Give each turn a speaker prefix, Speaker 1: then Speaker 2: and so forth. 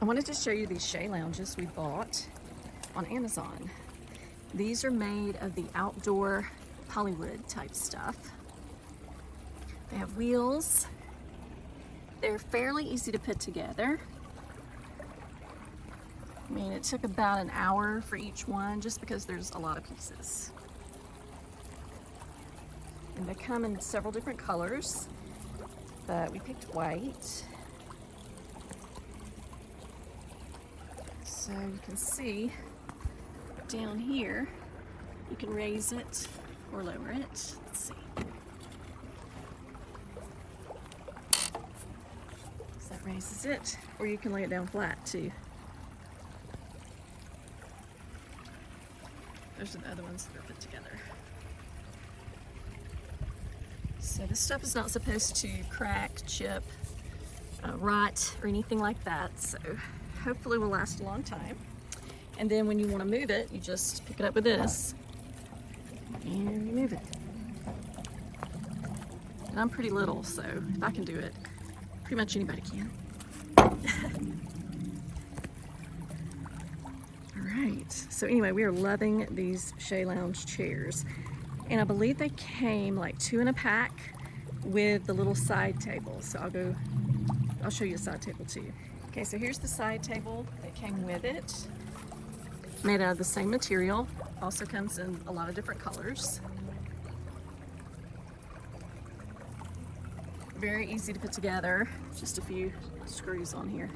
Speaker 1: wanted to show you these Chaise lounges we bought on Amazon. These are made of the outdoor polywood type stuff. They have wheels. They're fairly easy to put together. I mean, it took about an hour for each one just because there's a lot of pieces. And they come in several different colors, but we picked white. So you can see down here, you can raise it or lower it. Let's see. So that raises it, or you can lay it down flat too. Those are the other ones that are put together. So this stuff is not supposed to crack, chip, rot, or anything like that. So hopefully will last a long time. And then when you want to move it, you just pick it up with this and you move it. And I'm pretty little, so if I can do it, pretty much anybody can. Alright, so anyway, we are loving these Chaise lounge chairs. And I believe they came like 2 in a pack with the little side table. So I'll show you a side table too. Okay, so here's the side table that came with it. Made out of the same material. Also comes in a lot of different colors. Very easy to put together. Just a few screws on here.